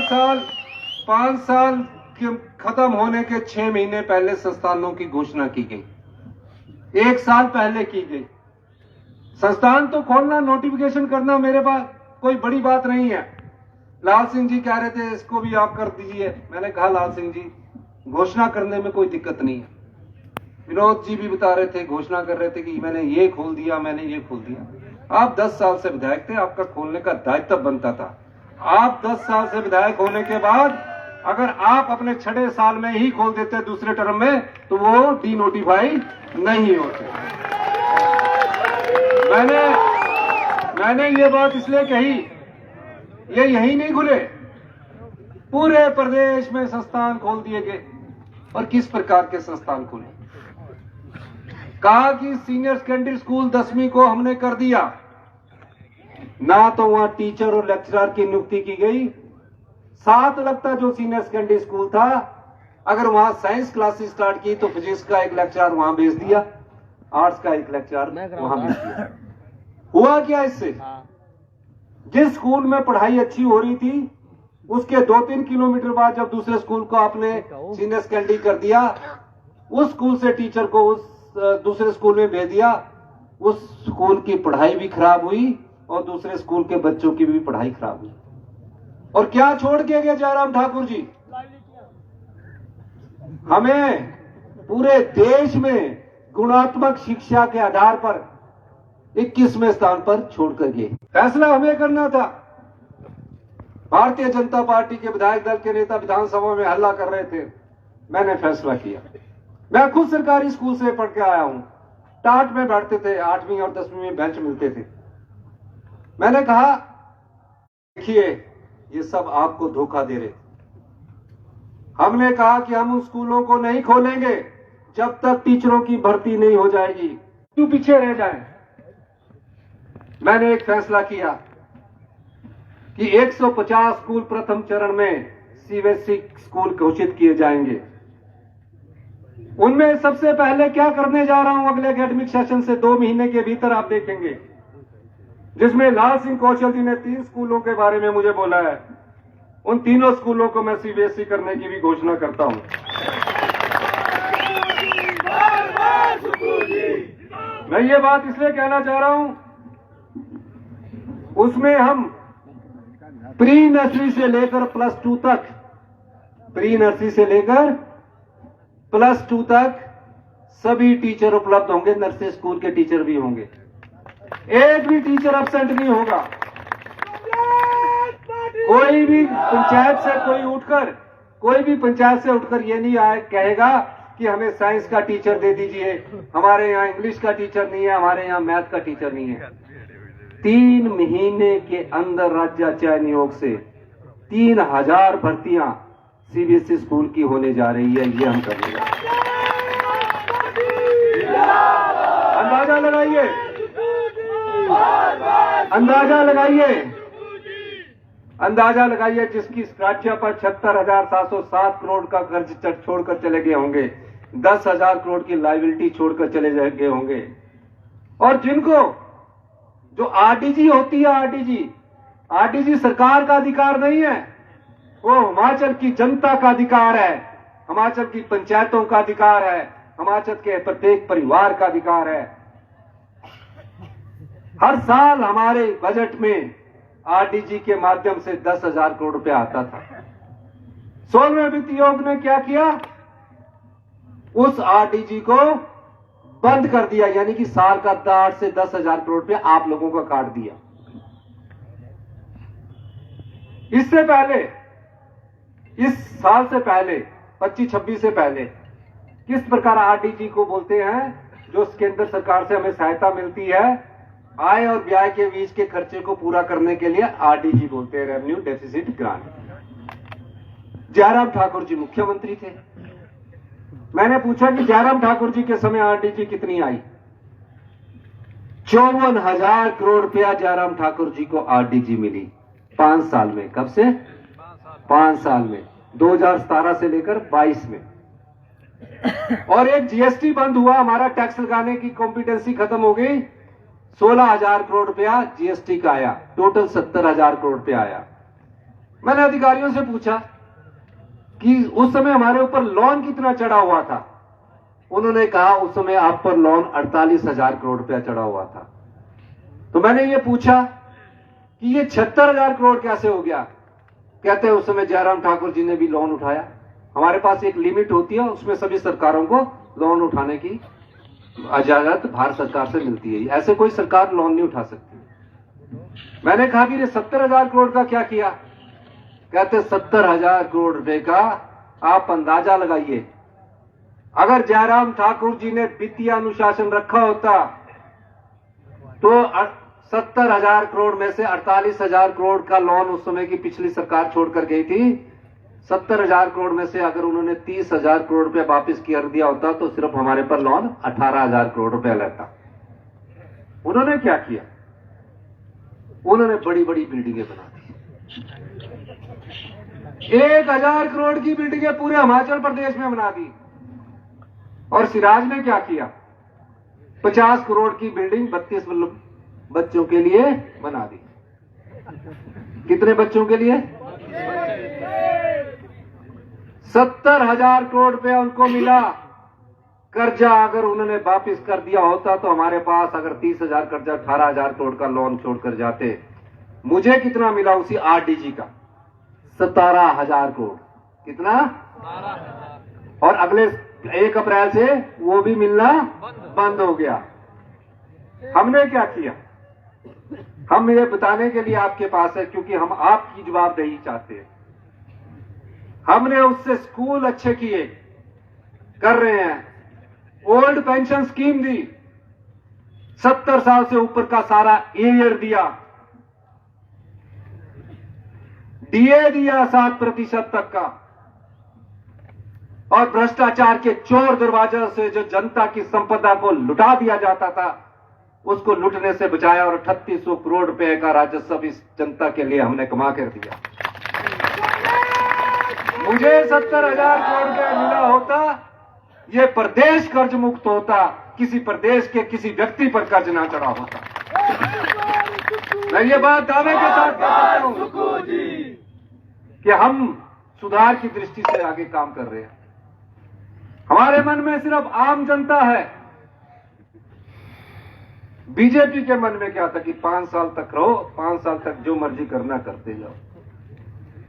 पांच साल के खत्म होने के 6 महीने पहले संस्थानों की घोषणा की गई, 1 साल पहले की गई। संस्थान तो खोलना, नोटिफिकेशन करना मेरे पास कोई बड़ी बात नहीं है। लाल सिंह जी कह रहे थे इसको भी आप कर दीजिए। मैंने कहा लाल सिंह जी, घोषणा करने में कोई दिक्कत नहीं है। विनोद जी भी बता रहे थे, घोषणा कर रहे थे कि मैंने ये खोल दिया, मैंने ये खोल दिया। आप 10 साल से विधायक थे, आपका खोलने का दायित्व बनता था। आप 10 साल से विधायक होने के बाद अगर आप अपने 6 साल में ही खोल देते दूसरे टर्म में, तो वो डीनोटिफाई नहीं होते। मैंने ये बात इसलिए कही, ये यही नहीं खुले, पूरे प्रदेश में संस्थान खोल दिए गए। और किस प्रकार के संस्थान खुले? कहा कि सीनियर सेकेंडरी स्कूल 10वीं को हमने कर दिया, ना तो वहां टीचर और लेक्चरर की नियुक्ति की गई। 7 लगता जो सीनियर सेकेंडरी स्कूल था, अगर वहां साइंस क्लासेस स्टार्ट की तो फिजिक्स का एक लेक्चरर वहां भेज दिया, आर्ट्स का एक लेक्चरर वहां भेज दिया। हुआ क्या इससे? जिस स्कूल में पढ़ाई अच्छी हो रही थी, उसके 2-3 किलोमीटर बाद जब दूसरे स्कूल को आपने सीनियर सेकेंडरी कर दिया, उस स्कूल से टीचर को उस दूसरे स्कूल में भेज दिया। उस स्कूल की पढ़ाई भी खराब हुई और दूसरे स्कूल के बच्चों की भी पढ़ाई खराब हुई। और क्या छोड़ के गए जयराम ठाकुर जी? हमें पूरे देश में गुणात्मक शिक्षा के आधार पर 21वें स्थान पर छोड़कर गए। फैसला हमें करना था। भारतीय जनता पार्टी के विधायक दल के नेता विधानसभा में हल्ला कर रहे थे, मैंने फैसला किया। मैं खुद सरकारी स्कूल से पढ़ के आया हूं, टाट में बैठते थे, 8वीं और 10वीं में बेंच मिलते थे। मैंने कहा देखिए, ये सब आपको धोखा दे रहे। हमने कहा कि हम उन स्कूलों को नहीं खोलेंगे जब तक टीचरों की भर्ती नहीं हो जाएगी, क्यों पीछे रह जाएं। मैंने एक फैसला किया कि 150 स्कूल प्रथम चरण में सीबीएसई स्कूल घोषित किए जाएंगे। उनमें सबसे पहले क्या करने जा रहा हूं, अगले एकेडमिक सेशन से 2 महीने के भीतर आप देखेंगे, जिसमें लाल सिंह कौशल जी ने 3 स्कूलों के बारे में मुझे बोला है। उन तीनों स्कूलों को मैं सीबीएसई करने की भी घोषणा करता हूं। मैं ये बात इसलिए कहना चाह रहा हूं, उसमें हम प्री नर्सरी से लेकर +2 तक, प्री नर्सरी से लेकर +2 तक सभी टीचर उपलब्ध होंगे, नर्सरी स्कूल के टीचर भी होंगे, एक भी टीचर एब्सेंट नहीं होगा। कोई भी पंचायत से उठकर ये नहीं कहेगा कि हमें साइंस का टीचर दे दीजिए, हमारे यहाँ इंग्लिश का टीचर नहीं है, हमारे यहाँ मैथ का टीचर नहीं है। 3 महीने के अंदर राज्य चयन नियोग से 3000 भर्तियां सीबीएसई स्कूल की होने जा रही है। ये हम कर लेंगे। अंदाजा लगाइए, अंदाजा लगाइए जिसकी राज्य पर 76,707 करोड़ का कर्ज छोड़कर चले गए होंगे, 10,000 करोड़ की लायबिलिटी छोड़कर चले गए होंगे। और जिनको जो आरडीजी होती है, आरडीजी सरकार का अधिकार नहीं है, वो हिमाचल की जनता का अधिकार है, हिमाचल की पंचायतों का अधिकार है, हिमाचल के प्रत्येक परिवार का अधिकार है। हर साल हमारे बजट में आरडीजी के माध्यम से 10,000 करोड़ रुपया आता था। 16वें वित्त आयोग ने क्या किया, उस आरडीजी को बंद कर दिया, यानी कि साल का 8 से 10,000 करोड़ रुपया आप लोगों का काट दिया। इससे पहले, इस साल से पहले, 25-26 से पहले किस प्रकार आरडीजी को बोलते हैं, जो केंद्र सरकार से हमें सहायता मिलती है, आय और व्यय के बीच के खर्चे को पूरा करने के लिए आरडीजी बोलते हैं, revenue deficit grant. Jairam Thakur ji मुख्यमंत्री थे। मैंने पूछा कि जयराम ठाकुर जी के समय आरडीजी कितनी आई? 54,000 करोड़ रुपया जयराम ठाकुर जी को आरडीजी मिली 5 साल में। कब से? 5 साल में, 2017 से लेकर 22 में। और एक जीएसटी बंद हुआ, हमारा टैक्स लगाने की कॉम्पिटेंसी खत्म हो गई, 16,000 करोड़ रुपया जीएसटी का आया, टोटल 70,000 करोड़ रुपया आया। मैंने अधिकारियों से पूछा कि उस समय हमारे ऊपर लोन कितना चढ़ा हुआ था। उन्होंने कहा उस समय आप पर लोन 48,000 करोड़ रुपया चढ़ा हुआ था। तो मैंने ये पूछा कि ये 76,000 करोड़ कैसे हो गया। कहते हैं उस समय जयराम ठाकुर जी ने भी लोन उठाया। हमारे पास एक लिमिट होती है, उसमें सभी सरकारों को लोन उठाने की इजाजत भारत सरकार से मिलती है, ऐसे कोई सरकार लोन नहीं उठा सकती। मैंने कहा भी 70,000 करोड़ का क्या किया। कहते 70,000 करोड़ रुपए का आप अंदाजा लगाइए, अगर जयराम ठाकुर जी ने वित्तीय अनुशासन रखा होता तो 70,000 करोड़ में से 48,000 करोड़ का लोन उस समय की पिछली सरकार छोड़कर गई थी। 70,000 करोड़ में से अगर उन्होंने 30,000 करोड़ रुपया वापिस कर दिया होता तो सिर्फ हमारे पर लोन 18,000 करोड़ रुपया लगता। उन्होंने क्या किया, उन्होंने बड़ी बड़ी बिल्डिंगें बना दी। 1,000 करोड़ की बिल्डिंगें पूरे हिमाचल प्रदेश में बना दी। और सिराज ने क्या किया, 50 करोड़ की बिल्डिंग 32 बच्चों के लिए बना दी। कितने बच्चों के लिए? 70,000 करोड़ रुपया उनको मिला। कर्जा अगर उन्होंने वापस कर दिया होता तो हमारे पास अगर 30,000 कर्जा 18,000 करोड़ का लोन छोड़कर जाते। मुझे कितना मिला उसी आरडीजी का? 17,000 करोड़। कितना? और अगले 1 अप्रैल से वो भी मिलना बंद हो गया। हमने क्या किया, हम ये बताने के लिए आपके पास है क्योंकि हम आपकी जवाबदेही चाहते हैं। हमने उससे स्कूल अच्छे किए, कर रहे हैं। ओल्ड पेंशन स्कीम दी, 70 साल से ऊपर का सारा ईयर दिया। डीए दिया 7% तक का। और भ्रष्टाचार के चोर दरवाजे से जो जनता की संपदा को लुटा दिया जाता था उसको लुटने से बचाया और 3800 करोड़ रुपए का राजस्व इस जनता के लिए हमने कमा कर दिया। मुझे 70,000 करोड़ रुपया मिला होता, ये प्रदेश कर्ज मुक्त होता, किसी प्रदेश के किसी व्यक्ति पर कर्ज ना चढ़ा होता। मैं ये बात दावे के साथ कहता हूं कि हम सुधार की दृष्टि से आगे काम कर रहे हैं। हमारे मन में सिर्फ आम जनता है। बीजेपी के मन में क्या था कि 5 साल तक रहो, 5 साल तक जो मर्जी करना करते जाओ।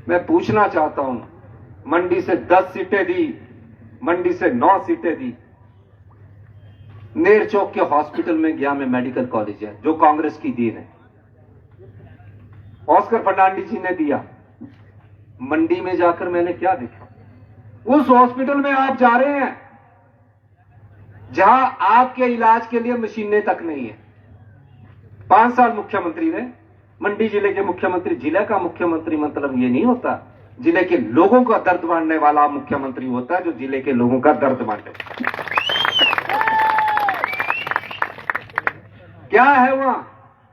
मैं पूछना चाहता हूं, मंडी से 10 सीटें दी, मंडी से 9 सीटें दी। नेर चौक के हॉस्पिटल में गया, में मेडिकल कॉलेज है जो कांग्रेस की देन है, ऑस्कर फर्नांडिस जी ने दिया। मंडी में जाकर मैंने क्या देखा, उस हॉस्पिटल में आप जा रहे हैं जहां आपके इलाज के लिए मशीनें तक नहीं है। 5 साल मुख्यमंत्री ने, मंडी जिले के मुख्यमंत्री, जिले का मुख्यमंत्री मतलब ये नहीं होता, जिले के लोगों का दर्द बांटने वाला मुख्यमंत्री होता है, जो जिले के लोगों का दर्द बांटे। क्या है वहां?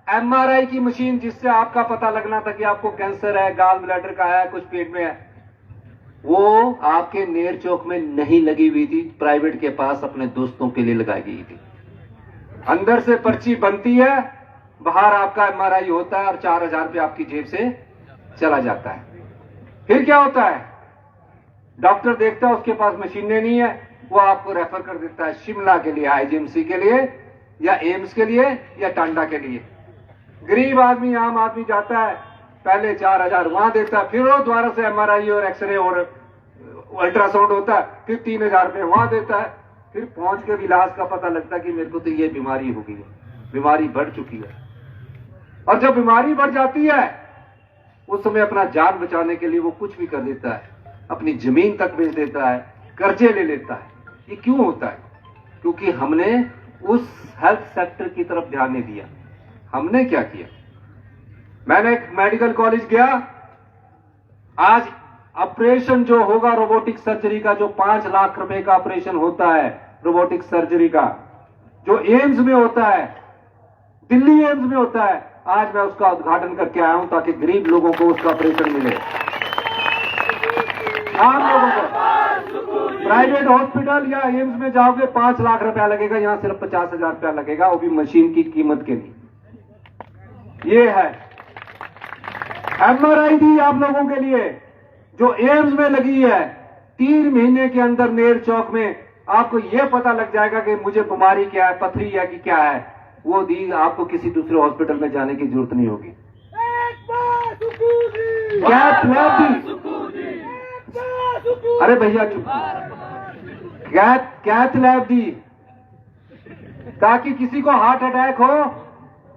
एमआरआई की मशीन, जिससे आपका पता लगना था कि आपको कैंसर है, गाल ब्लैडर का है, कुछ पेट में है, वो आपके नेर चौक में नहीं लगी हुई थी, प्राइवेट के पास अपने दोस्तों के लिए लगाई गई थी। अंदर से पर्ची बनती है, बाहर आपका एमआरआई होता है और 4,000 रुपये आपकी जेब से चला जाता है। फिर क्या होता है, डॉक्टर देखता है उसके पास मशीनें नहीं है, वो आपको रेफर कर देता है शिमला के लिए, आईजीएमसी के लिए या एम्स के लिए या टांडा के लिए। गरीब आदमी, आम आदमी जाता है, पहले 4,000 वहां देता है, फिर वो दोबारा से एमआरआई और एक्सरे और अल्ट्रासाउंड होता है, फिर 3,000 रुपये वहां देता है। फिर पहुंच के इलाज का पता लगता है कि मेरे को तो ये बीमारी हो गई है, बीमारी बढ़ चुकी है। और जब बीमारी बढ़ जाती है उस समय अपना जान बचाने के लिए वो कुछ भी कर देता है, अपनी जमीन तक बेच देता है, कर्जे ले लेता है। ये क्यों होता है? क्योंकि हमने उस हेल्थ सेक्टर की तरफ ध्यान नहीं दिया। हमने क्या किया, मैंने एक मेडिकल कॉलेज गया, आज ऑपरेशन जो होगा रोबोटिक सर्जरी का, जो 5 लाख रुपए का ऑपरेशन होता है रोबोटिक सर्जरी का, जो एम्स में होता है, दिल्ली एम्स में होता है, आज मैं उसका उद्घाटन करके आया हूं ताकि गरीब लोगों को उसका ऑपरेशन मिले। आम लोगों को प्राइवेट हॉस्पिटल या एम्स में जाओगे 5 लाख रुपया लगेगा, यहां सिर्फ 50,000 रुपया लगेगा, वो भी मशीन की कीमत के लिए। ये है MRI दी आप लोगों के लिए जो एम्स में लगी है, 3 महीने के अंदर नेर चौक में आपको यह पता लग जाएगा कि मुझे बीमारी क्या है, पथरी है कि क्या है। वो दी आपको किसी दूसरे हॉस्पिटल में जाने की जरूरत नहीं होगी। कैथ लैब दी, अरे भैया चुप, कैथ लैब दी ताकि किसी को हार्ट अटैक हो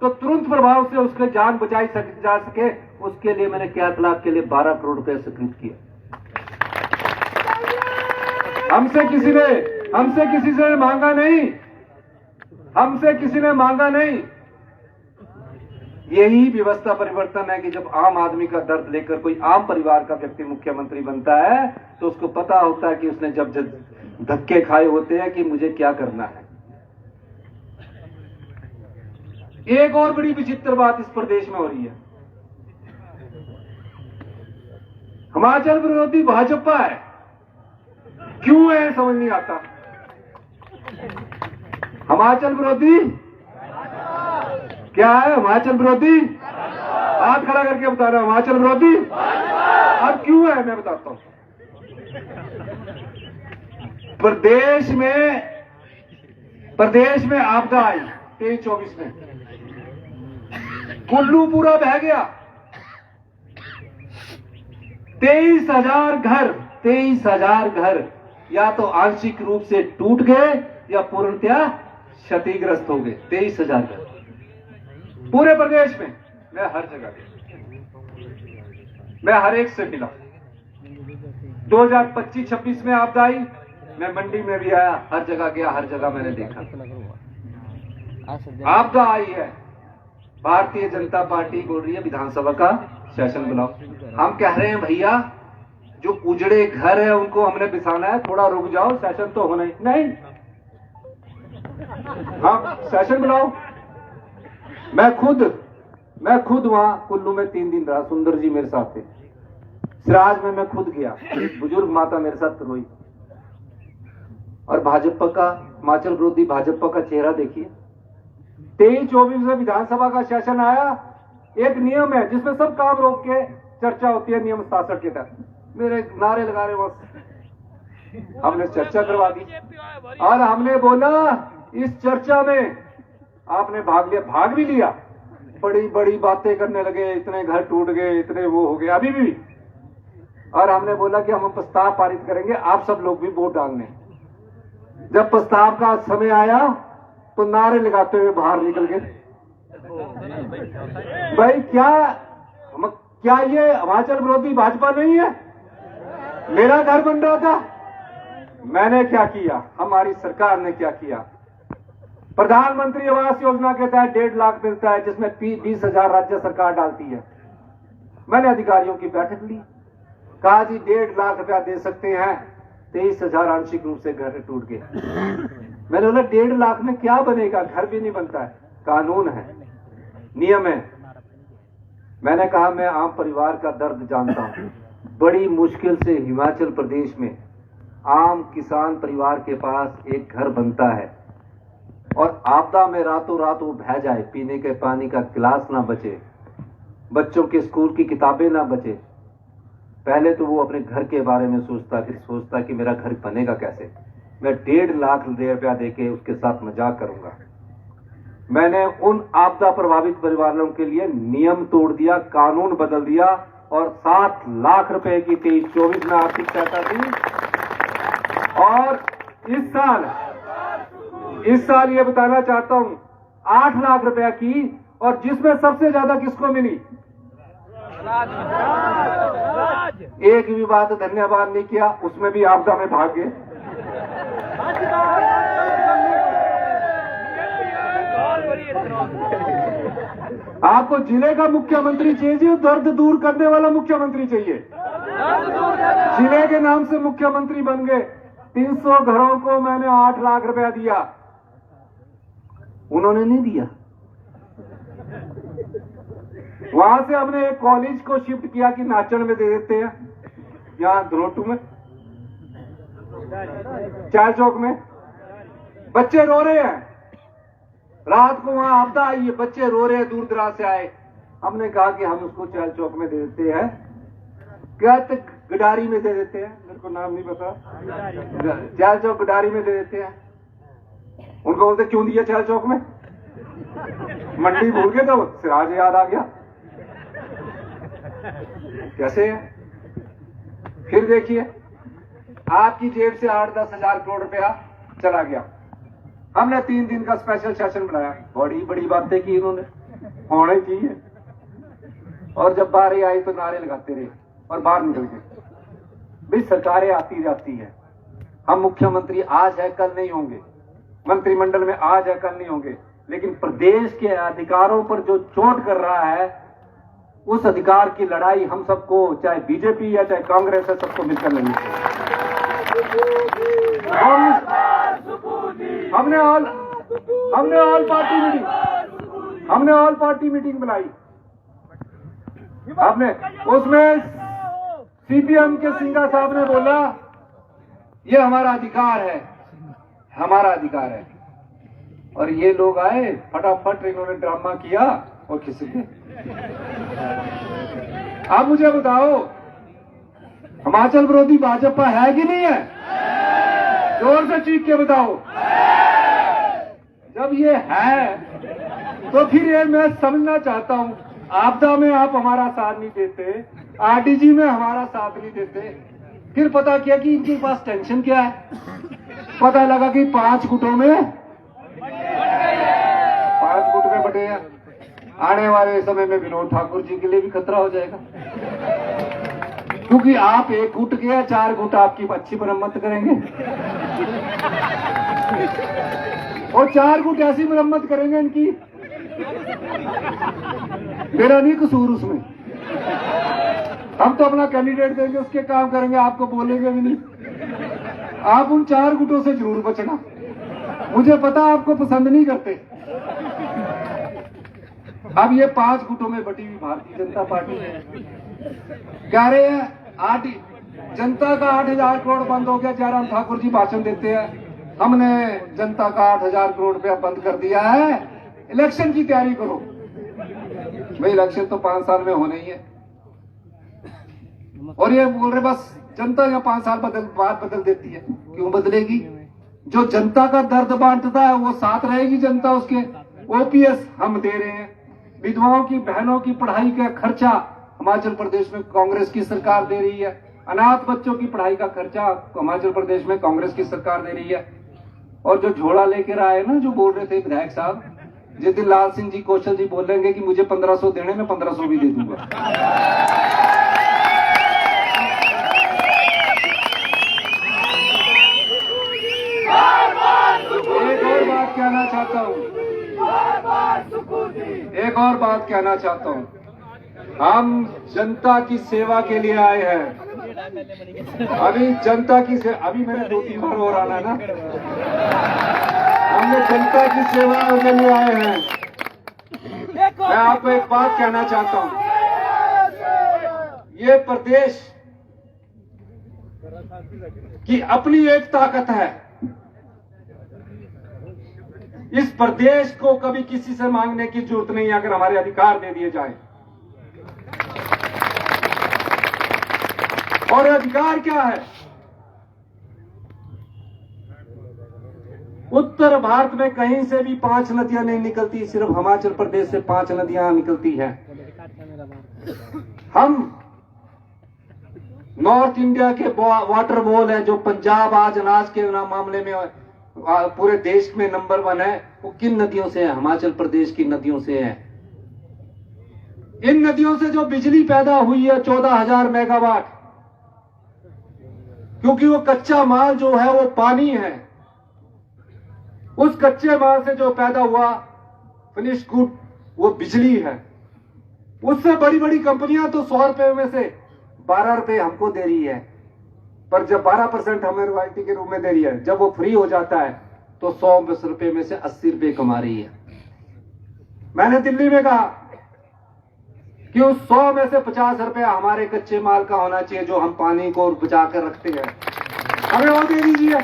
तो तुरंत प्रभाव से उसके जान बचाई जा सके। उसके लिए मैंने कैथ लैब के लिए 12 करोड़ रुपए स्वीकृत किया। हमसे किसी से मांगा नहीं, हमसे किसी ने मांगा नहीं। यही व्यवस्था परिवर्तन है कि जब आम आदमी का दर्द लेकर कोई आम परिवार का व्यक्ति मुख्यमंत्री बनता है तो उसको पता होता है कि उसने जब धक्के खाए होते हैं कि मुझे क्या करना है। एक और बड़ी विचित्र बात इस प्रदेश में हो रही है। हिमाचल विरोधी भाजपा है, क्यों है समझ नहीं आता। हिमाचल विरोधी क्या है? हिमाचल विरोधी, हाथ खड़ा करके बता रहा हूं, हिमाचल विरोधी। अब क्यों है मैं बताता हूं। प्रदेश में आपदा आई 23-24 में, कुल्लू पूरा बह गया। 23,000 घर या तो आंशिक रूप से टूट गए या पूर्णतया क्षतिग्रस्त हो गए। 23,000 घर पूरे प्रदेश में। मैं हर जगह गया, मैं हर एक से मिला। 2025-26 में आपदा आई, मैं मंडी में भी आया, हर जगह गया, हर जगह मैंने देखा। आपदा आई है, भारतीय जनता पार्टी बोल रही है विधानसभा का सेशन बुलाओ। हम कह रहे हैं भैया जो उजड़े घर है उनको हमने बिछाना है, थोड़ा रुक जाओ, सेशन तो होना ही नहीं। हाँ सेशन बुलाओ। मैं खुद वहां कुल्लू में 3 दिन रहा। सुंदर जी मेरे साथ थे। सिराज में मैं खुद गया, बुजुर्ग माता मेरे साथ रोई। और भाजपा का, हिमाचल विरोधी भाजपा का चेहरा देखिए। 23-24 में विधानसभा का सेशन आया। एक नियम है जिसमें सब काम रोक के चर्चा होती है, नियम 67 के तहत। मेरे नारे लगा रहे बस। हमने चर्चा करवा दी और हमने बोला इस चर्चा में आपने भाग लिया, भाग भी लिया। बड़ी बड़ी बातें करने लगे, इतने घर टूट गए, इतने वो हो गए, अभी भी। और हमने बोला कि हम प्रस्ताव पारित करेंगे, आप सब लोग भी वोट डालने। जब प्रस्ताव का समय आया तो नारे लगाते हुए बाहर निकल गए। भाई क्या ये हिमाचल विरोधी भाजपा नहीं है? मेरा घर बन रहा था, मैंने क्या किया, हमारी सरकार ने क्या किया। प्रधानमंत्री आवास योजना के तहत 1.5 लाख मिलता है, जिसमें 20,000 राज्य सरकार डालती है। मैंने अधिकारियों की बैठक ली, कहा जी 1.5 लाख रुपया दे सकते हैं। 23,000 आंशिक रूप से घर टूट गए। मैंने बोला 1.5 लाख में क्या बनेगा, घर भी नहीं बनता है। कानून है, नियम है। मैंने कहा मैं आम परिवार का दर्द जानता हूं। बड़ी मुश्किल से हिमाचल प्रदेश में आम किसान परिवार के पास एक घर बनता है और आपदा में रातों रात वो बह जाए, पीने के पानी का गिलास ना बचे, बच्चों के स्कूल की किताबें ना बचे। पहले तो वो अपने घर के बारे में सोचता, फिर सोचता कि मेरा घर बनेगा कैसे। मैं 1.5 लाख रुपया देके उसके साथ मजाक करूंगा। मैंने उन आपदा प्रभावित परिवारों के लिए नियम तोड़ दिया, कानून बदल दिया और 7 लाख रुपए की 23-24 में आर्थिक सहायता दी। और इस साल ये बताना चाहता हूं 8 लाख रुपया की, और जिसमें सबसे ज्यादा किसको मिली? एक भी बात धन्यवाद नहीं किया, उसमें भी आपदा में भाग गए। आपको जिले का मुख्यमंत्री चाहिए, दर्द दूर करने वाला मुख्यमंत्री चाहिए। जिले के नाम से मुख्यमंत्री बन गए। 300 घरों को मैंने 8 लाख रुपया दिया, उन्होंने नहीं दिया। वहां से हमने एक कॉलेज को शिफ्ट किया कि नाचन में दे देते हैं, यहां धरोटू में, चार चौक में। बच्चे रो रहे हैं, रात को वहां आपदा आई है, बच्चे रो रहे हैं, दूर दराज से आए। हमने कहा कि हम उसको चैल चौक में दे देते हैं, क्या तक गडारी में दे देते हैं, मेरे को नाम नहीं पता, चैल चौक गडारी में दे देते हैं। उनको बोलते क्यों दिया चैल चौक में, मंडी भूल गए तो सिराज याद आ गया। कैसे है? फिर देखिए, आपकी जेब से 8-10 हजार करोड़ रुपया चला गया। हमने 3 दिन का स्पेशल सेशन बनाया, बड़ी बड़ी बातें की इन्होंने, होना चाहिए। और जब बारी आई तो नारे लगाते रहे और बाहर निकल गए। भाई सरकारें आती जाती है, हम मुख्यमंत्री आज है कल नहीं होंगे, मंत्रिमंडल में आज है कल नहीं होंगे, लेकिन प्रदेश के अधिकारों पर जो चोट कर रहा है, उस अधिकार की लड़ाई हम सबको, चाहे बीजेपी या चाहे कांग्रेस है, सबको मिलकर लड़नी चाहिए। हमने ऑल पार्टी मीटिंग बुलाई। आपने उसमें सीपीएम के सिंघा साहब ने बोला ये हमारा अधिकार है, हमारा अधिकार है। और ये लोग आए, फटाफट इन्होंने ड्रामा किया और किसी के। आप मुझे बताओ, हिमाचल विरोधी भाजपा है कि नहीं है? जोर से चीख के बताओ। जब ये है तो फिर ये मैं समझना चाहता हूं, आपदा में आप हमारा साथ नहीं देते, आरडीजी में हमारा साथ नहीं देते, फिर पता किया कि इनके पास टेंशन क्या है। पता लगा कि 5 गुटों में बटे हैं। आने वाले समय में विनोद ठाकुर जी के लिए भी खतरा हो जाएगा, क्योंकि आप 1 गुट के 4 गुट आपकी अच्छी मरम्मत करेंगे और 4 गुट ऐसी मरम्मत करेंगे इनकी, मेरा नहीं कसूर उसमें। हम तो अपना कैंडिडेट देंगे, उसके काम करेंगे, आपको बोलेंगे भी नहीं। आप उन 4 गुटों से जरूर बचना, मुझे पता आपको पसंद नहीं करते। अब ये 5 गुटों में बटी हुई भारतीय जनता पार्टी है, कह रहे हैं जनता का 8,000 करोड़ बंद हो गया। जयराम ठाकुर जी भाषण देते हैं, हमने जनता का 8,000 करोड़ रुपया बंद कर दिया है, इलेक्शन की तैयारी करो। भाई इलेक्शन तो 5 साल में होने ही है, और ये बोल रहे बस जनता या 5 साल बाद बदल देती है। क्यों बदलेगी? जो जनता का दर्द बांटता है वो साथ रहेगी जनता उसके। ओपीएस हम दे रहे हैं, विधवाओं की बहनों की पढ़ाई का खर्चा हिमाचल प्रदेश में कांग्रेस की सरकार दे रही है, अनाथ बच्चों की पढ़ाई का खर्चा हिमाचल प्रदेश में कांग्रेस की सरकार दे रही है। और जो झोला लेकर आए ना, जो बोल रहे थे विधायक साहब, जिस दिन लाल सिंह जी कौशल जी बोलेंगे कि मुझे 1500 देने, में 1500 भी दे दूंगा। एक और बात कहना चाहता हूँ, हम जनता की सेवा के लिए आए हैं। अभी जनता की अभी मैंने 2-3 बार और आना ना, हमने जनता की सेवा के लिए आए हैं। मैं आपको एक बात कहना चाहता हूँ, ये प्रदेश की अपनी एक ताकत है। इस प्रदेश को कभी किसी से मांगने की जरूरत नहीं है, अगर हमारे अधिकार दे दिए जाए। और अधिकार क्या है? उत्तर भारत में कहीं से भी 5 नदियां नहीं निकलती, सिर्फ हिमाचल प्रदेश से 5 नदियां निकलती हैं। हम नॉर्थ इंडिया के वाटर बॉल है, जो पंजाब आज अनाज के मामले में पूरे देश में नंबर 1 है, वो किन नदियों से है? हिमाचल प्रदेश की नदियों से है। इन नदियों से जो बिजली पैदा हुई है 14,000 मेगावाट, क्योंकि वो कच्चा माल जो है वो पानी है, उस कच्चे माल से जो पैदा हुआ फिनिश गुड वो बिजली है। उससे बड़ी बड़ी कंपनियां तो 100 रुपए में से 12 रुपए हमको दे रही है, पर जब 12% हमें रॉयल्टी के रूप में दे रही है, जब वो फ्री हो जाता है तो 100 रुपए में से 80 रुपए कमा रही है। मैंने दिल्ली में कहा कि उस 100 में से 50 रुपया हमारे कच्चे माल का होना चाहिए, जो हम पानी को बचा कर रखते हैं, हमें वो दे दीजिए,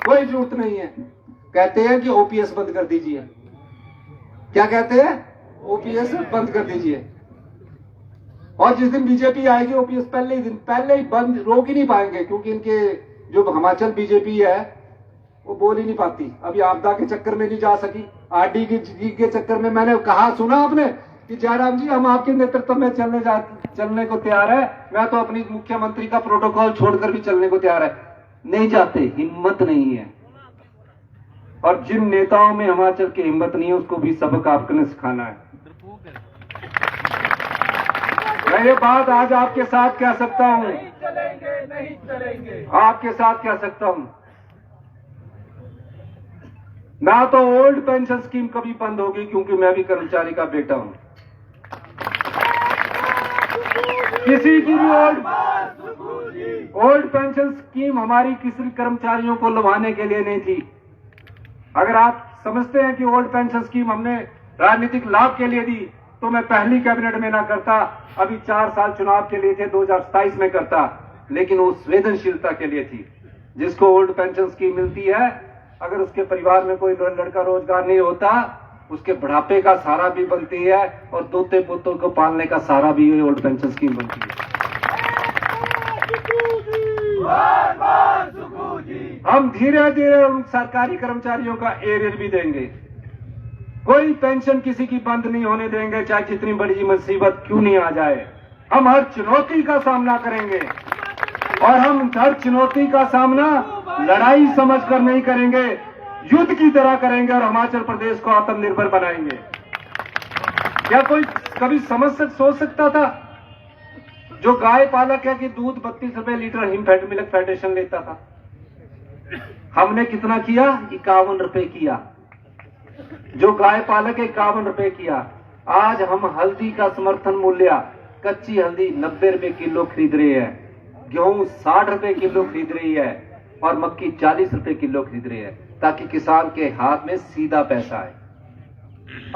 कोई जरूरत नहीं है। कहते हैं कि ओपीएस बंद कर दीजिए। क्या कहते हैं? ओपीएस बंद कर दीजिए। और जिस दिन बीजेपी आएगी ओपीएस पहले ही बंद रोक ही नहीं पाएंगे, क्योंकि इनके जो हिमाचल बीजेपी है वो बोल ही नहीं पाती। अभी आपदा के चक्कर में नहीं जा सकी, आरडी के चक्कर में। मैंने कहा, सुना आपने कि जयराम जी हम आपके नेतृत्व में चलने को तैयार है, मैं तो अपनी मुख्यमंत्री का प्रोटोकॉल छोड़कर भी चलने को तैयार है। नहीं जाते, हिम्मत नहीं है। और जिन नेताओं में हिमाचल की हिम्मत नहीं है उसको भी सबक आपने सिखाना है। मैं ये बात आज आपके साथ कह सकता हूं, नहीं चलेंगे, आपके साथ कह सकता हूं। ना तो ओल्ड पेंशन स्कीम कभी बंद होगी, क्योंकि मैं भी कर्मचारी का बेटा हूं। किसी की भी ओल्ड पेंशन स्कीम हमारी किसी कर्मचारियों को लुभाने के लिए नहीं थी। अगर आप समझते हैं कि ओल्ड पेंशन स्कीम हमने राजनीतिक लाभ के लिए दी, तो मैं पहली कैबिनेट में ना करता, अभी 4 साल चुनाव के लिए थे, 2027 में करता। लेकिन वो संवेदनशीलता के लिए थी। जिसको ओल्ड पेंशन स्कीम मिलती है, अगर उसके परिवार में कोई लड़का रोजगार नहीं होता, उसके बुढ़ापे का सहारा भी बनती है, और दोते पोतों को पालने का सहारा भी ओल्ड पेंशन स्कीम बनती है। हम धीरे धीरे उन सरकारी कर्मचारियों का एरियर भी देंगे। कोई पेंशन किसी की बंद नहीं होने देंगे, चाहे जितनी बड़ी मुसीबत क्यों नहीं आ जाए। हम हर चुनौती का सामना करेंगे, और हम हर चुनौती का सामना लड़ाई समझकर नहीं करेंगे, युद्ध की तरह करेंगे, और हिमाचल प्रदेश को आत्मनिर्भर बनाएंगे। क्या कोई कभी सोच सकता था? जो गाय पालक है कि दूध 32 रुपए लीटर हिमफेड मिल्क फेडरेशन लेता था, हमने कितना किया? 51 रुपए किया। जो गाय पालक 51 रुपए किया। आज हम हल्दी का समर्थन मूल्य, कच्ची हल्दी 90 रुपए किलो खरीद रहे हैं, गेहूं 60 रुपए किलो खरीद रही है, और मक्की 40 रुपए किलो खरीद रही है, ताकि किसान के हाथ में सीधा पैसा आए।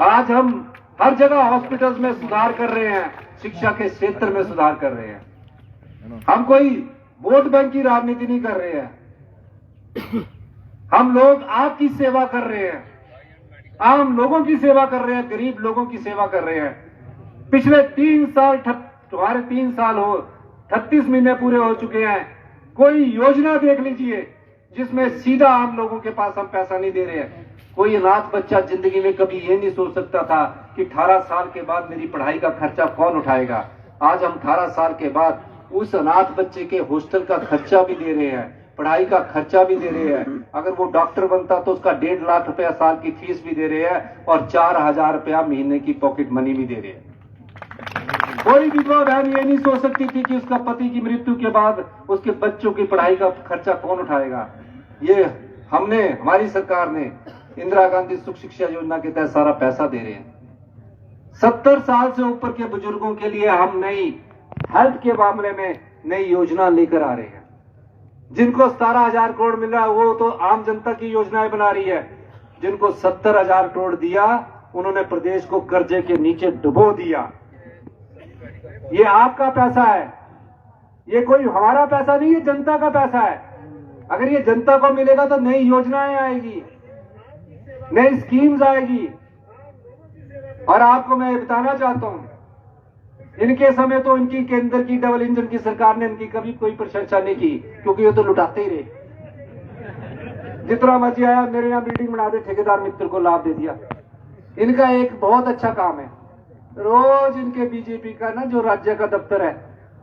आज हम हर जगह हॉस्पिटल्स में सुधार कर रहे हैं, शिक्षा के क्षेत्र में सुधार कर रहे हैं। हम कोई वोट बैंक की राजनीति नहीं कर रहे हैं। हम लोग आपकी सेवा कर रहे हैं, आम लोगों की सेवा कर रहे हैं, गरीब लोगों की सेवा कर रहे हैं। पिछले 3 साल, तुम्हारे 3 साल हो, 36 महीने पूरे हो चुके हैं। कोई योजना देख लीजिए जिसमें सीधा आम लोगों के पास हम पैसा नहीं दे रहे हैं। कोई अनाथ बच्चा जिंदगी में कभी ये नहीं सोच सकता था कि 18 साल के बाद मेरी पढ़ाई का खर्चा कौन उठाएगा। आज हम 18 साल के बाद उस अनाथ बच्चे के हॉस्टल का खर्चा भी दे रहे हैं, पढ़ाई का खर्चा भी दे रहे हैं। अगर वो डॉक्टर बनता तो उसका 1.5 लाख रुपया साल की फीस भी दे रहे हैं, और 4,000 रुपया महीने की पॉकेट मनी भी दे रहे हैं। कोई विधवा बहन ये नहीं सोच सकती थी कि उसका पति की मृत्यु के बाद उसके बच्चों की पढ़ाई का खर्चा कौन उठाएगा। ये हमने, हमारी सरकार ने इंदिरा गांधी सुख शिक्षा योजना के तहत सारा पैसा दे रहे हैं। 70 साल से ऊपर के बुजुर्गों के लिए हम नई हेल्थ के मामले में नई योजना लेकर आ रहे हैं। जिनको 17,000 करोड़ मिल रहा है वो तो आम जनता की योजनाएं बना रही है। जिनको 70,000 करोड़ दिया, उन्होंने प्रदेश को कर्जे के नीचे डुबो दिया। ये आपका पैसा है, ये कोई हमारा पैसा नहीं है, जनता का पैसा है। अगर ये जनता को मिलेगा तो नई योजनाएं आएगी, नई स्कीम्स आएगी। और आपको मैं बताना चाहता हूं, इनके समय तो इनकी केंद्र की डबल इंजन की सरकार ने इनकी कभी कोई प्रशंसा नहीं की, क्योंकि ये तो लुटाते ही रहे। जितना मर्जी आया मेरे यहां मीटिंग बना दे, ठेकेदार मित्र को लाभ दे दिया। इनका एक बहुत अच्छा काम है, रोज इनके बीजेपी का ना जो राज्य का दफ्तर है,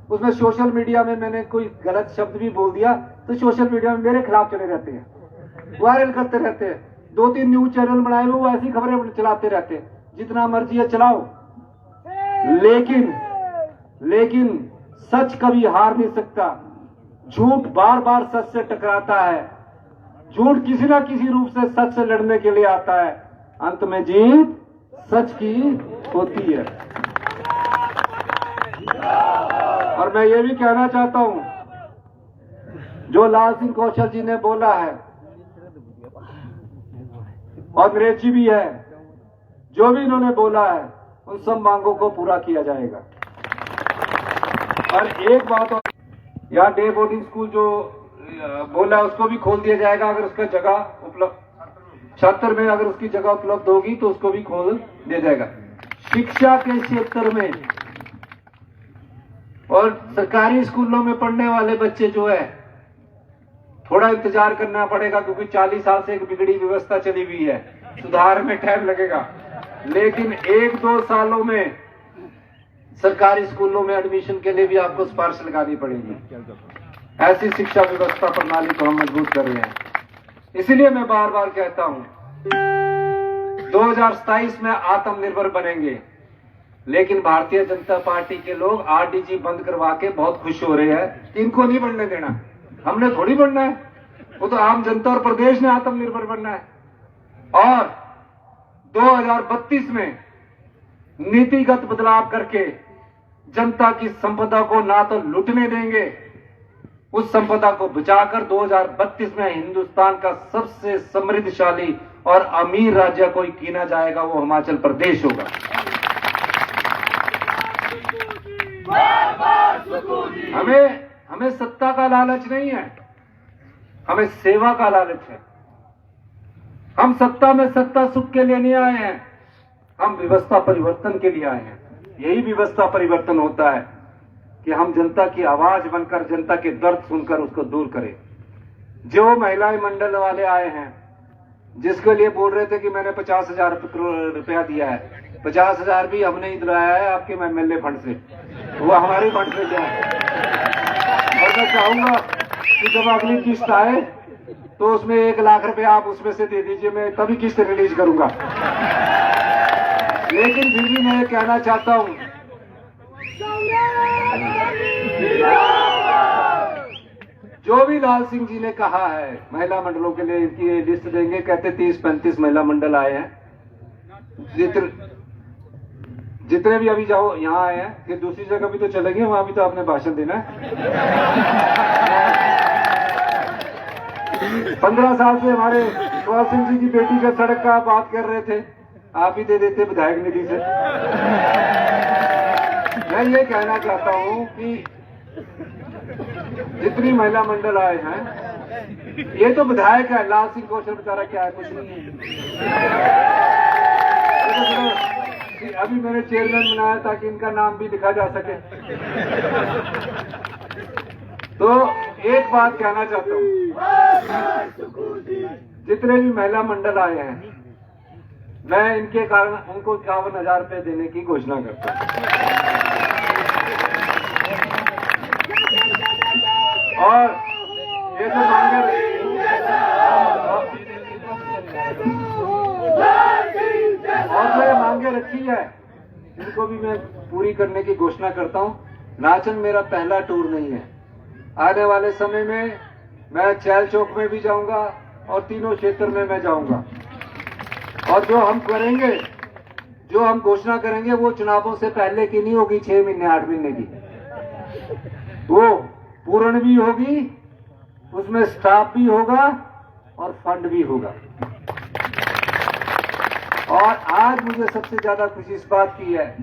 उसमें सोशल मीडिया में मैंने कोई गलत शब्द भी बोल दिया तो सोशल मीडिया में मेरे खिलाफ चले रहते हैं, वायरल करते रहते हैं। 2-3 न्यूज चैनल बनाए हुए वो ऐसी खबरें चलाते रहते हैं। जितना मर्जी है चलाओ, लेकिन सच कभी हार नहीं सकता। झूठ बार बार सच से टकराता है, झूठ किसी ना किसी रूप से सच से लड़ने के लिए आता है। अंत में जीत सच की होती है। और मैं ये भी कहना चाहता हूं, जो लाल सिंह कौशल जी ने बोला है, और अंग्रेजी भी है, जो भी इन्होंने बोला है उन सब मांगों को पूरा किया जाएगा। और एक बात और, यहाँ डे बोर्डिंग स्कूल जो बोला उसको भी खोल दिया जाएगा। अगर उसका जगह उपलब्ध, 76 में अगर उसकी जगह उपलब्ध होगी तो उसको भी खोल दिया जाएगा। शिक्षा के क्षेत्र में और सरकारी स्कूलों में पढ़ने वाले बच्चे जो है थोड़ा इंतजार करना पड़ेगा, क्योंकि 40 साल से एक बिगड़ी व्यवस्था चली हुई है, सुधार में टाइम लगेगा। लेकिन 1-2 सालों में सरकारी स्कूलों में एडमिशन के लिए भी आपको सिफारिश लगानी पड़ेगी। ऐसी शिक्षा व्यवस्था प्रणाली को हम मजबूत कर रहे हैं। इसीलिए मैं बार बार कहता हूं 2027 में आत्मनिर्भर बनेंगे, लेकिन भारतीय जनता पार्टी के लोग आरडीजी बंद करवा के बहुत खुश हो रहे हैं। इनको नहीं बढ़ने देना, हमने थोड़ी बढ़ना है, वो तो आम जनता और प्रदेश ने आत्मनिर्भर बनना है। और 2032 में नीतिगत बदलाव करके जनता की संपदा को ना तो लूटने देंगे, उस संपदा को बचाकर 2032 में हिंदुस्तान का सबसे समृद्धशाली और अमीर राज्य कोई कीना जाएगा, वो हिमाचल प्रदेश होगा। हमें सत्ता का लालच नहीं है, हमें सेवा का लालच है। हम सत्ता में सत्ता सुख के लिए नहीं आए हैं, हम व्यवस्था परिवर्तन के लिए आए हैं। यही व्यवस्था परिवर्तन होता है कि हम जनता की आवाज बनकर जनता के दर्द सुनकर उसको दूर करें। जो महिला मंडल वाले आए हैं, जिसके लिए बोल रहे थे कि मैंने 50,000 रुपया दिया है, 50,000 भी हमने ही दिलाया है आपके एमएलए फंड से, वो हमारे फंड से दिया है। और मैं चाहूंगा कि जब अगली किस्त आए तो उसमें 1 लाख रुपया आप उसमें से दे दीजिए, मैं तभी किस्त रिलीज करूंगा। लेकिन फिर भी मैं कहना चाहता हूं, जो भी लाल सिंह जी ने कहा है महिला मंडलों के लिए इनकी लिस्ट देंगे, कहते 30-35 महिला मंडल आए हैं। जितने भी अभी जाओ यहाँ आए हैं, फिर दूसरी जगह भी तो चलेंगे, वहां भी तो आपने भाषण देना है। 15 साल से हमारे लाल सिंह जी की बेटी का सड़क का बात कर रहे थे, आप ही दे देते विधायक निधि से। मैं ये कहना चाहता हूं कि जितनी महिला मंडल आए हैं, ये तो विधायक है, लाल सिंह कौशल बेचारा क्या है, कुछ नहीं है। अभी मैंने चेयरमैन बनाया ताकि इनका नाम भी लिखा जा सके। तो एक बात कहना चाहता हूं, जितने भी महिला मंडल आए हैं, मैं इनके कारण उनको 51,000 रुपये देने की घोषणा करता हूं। और ये जो मांगे रखी है, इनको भी मैं पूरी करने की घोषणा करता हूं। नाचन मेरा पहला टूर नहीं है, आने वाले समय में मैं चैल चौक में भी जाऊंगा और तीनों क्षेत्र में मैं जाऊंगा। और जो हम करेंगे, जो हम घोषणा करेंगे, वो चुनावों से पहले की नहीं होगी, 6 महीने 8 महीने की, वो पूर्ण भी होगी, उसमें स्टाफ भी होगा और फंड भी होगा। और आज मुझे सबसे ज्यादा खुशी इस बात की है,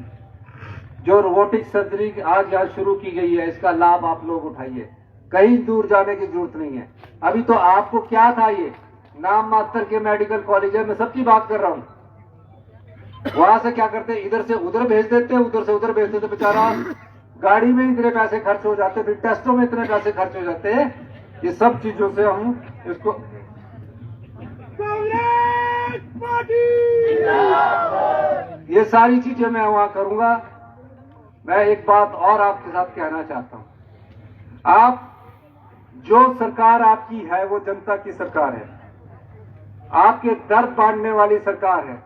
जो रोबोटिक सर्जरी आज यहाँ शुरू की गई है, इसका लाभ आप लोग उठाइए। कहीं दूर जाने की जरूरत नहीं है। अभी तो आपको क्या था, ये नाम मात्र के मेडिकल कॉलेज है, मैं सबकी बात कर रहा हूं। वहां से क्या करते, इधर से उधर भेज देते, उधर से उधर भेज देते, बेचारा गाड़ी में इतने पैसे खर्च हो जाते, फिर टेस्टों में इतने पैसे खर्च हो जाते हैं। ये सब चीजों से हम इसको, ये सारी चीजें मैं वहां करूंगा। मैं एक बात और आपके साथ कहना चाहता हूं, आप जो सरकार आपकी है वो जनता की सरकार है, आपके दर्द बांटने वाली सरकार है,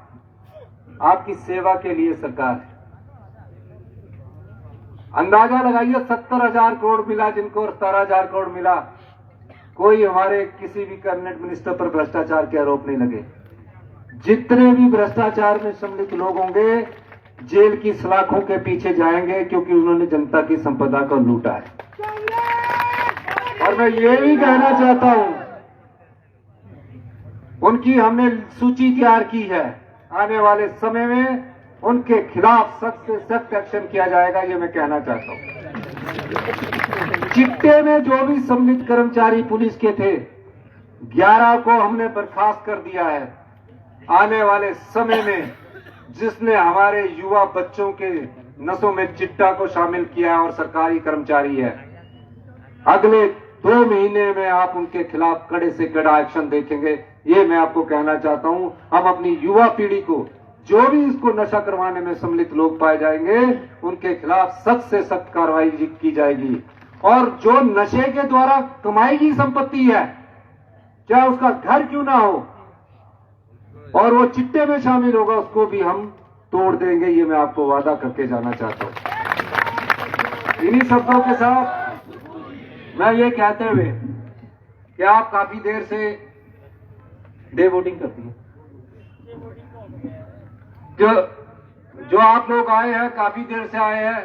आपकी सेवा के लिए सरकार है। अंदाजा लगाइए, 70,000 करोड़ मिला जिनको और 17,000 करोड़ मिला, कोई हमारे किसी भी कैबिनेट मिनिस्टर पर भ्रष्टाचार के आरोप नहीं लगे। जितने भी भ्रष्टाचार में सम्मिलित लोग होंगे जेल की सलाखों के पीछे जाएंगे, क्योंकि उन्होंने जनता की संपदा को लूटा है। और मैं ये भी कहना चाहता हूं, उनकी हमने सूची तैयार की है, आने वाले समय में उनके खिलाफ सख्त से सख्त एक्शन किया जाएगा, ये मैं कहना चाहता हूं। चिट्टे में जो भी सम्मिलित कर्मचारी पुलिस के थे, 11 को हमने बर्खास्त कर दिया है। आने वाले समय में जिसने हमारे युवा बच्चों के नसों में चिट्टा को शामिल किया है और सरकारी कर्मचारी है। अगले 2 महीने में आप उनके खिलाफ कड़े से कड़ा एक्शन देखेंगे, ये मैं आपको कहना चाहता हूं। हम अपनी युवा पीढ़ी को, जो भी इसको नशा करवाने में सम्मिलित लोग पाए जाएंगे, उनके खिलाफ सख्त से सख्त कार्रवाई की जाएगी। और जो नशे के द्वारा कमाई की संपत्ति है, चाहे उसका घर क्यों ना हो, और वो चिट्टे में शामिल होगा, उसको भी हम तोड़ देंगे, ये मैं आपको वादा करके जाना चाहता हूं। इन्हीं शब्दों के साथ मैं ये कहते हुए कि आप काफी देर से डे वोटिंग करती हैं, जो आप लोग आए हैं, काफी देर से आए हैं,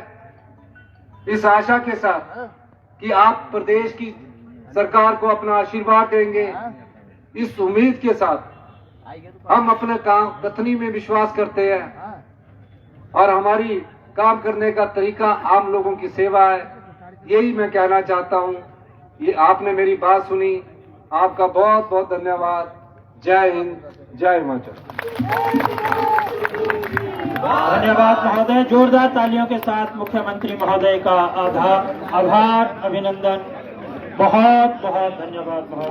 इस आशा के साथ कि आप प्रदेश की सरकार को अपना आशीर्वाद देंगे। इस उम्मीद के साथ हम अपने काम कथनी में विश्वास करते हैं और हमारी काम करने का तरीका आम लोगों की सेवा है। यही मैं कहना चाहता हूं। ये आपने मेरी बात सुनी, आपका बहुत बहुत धन्यवाद। जय हिंद, जय हिमाचल। धन्यवाद महोदय। जोरदार तालियों के साथ मुख्यमंत्री महोदय का आभार, अभिनंदन। बहुत बहुत धन्यवाद महोदय।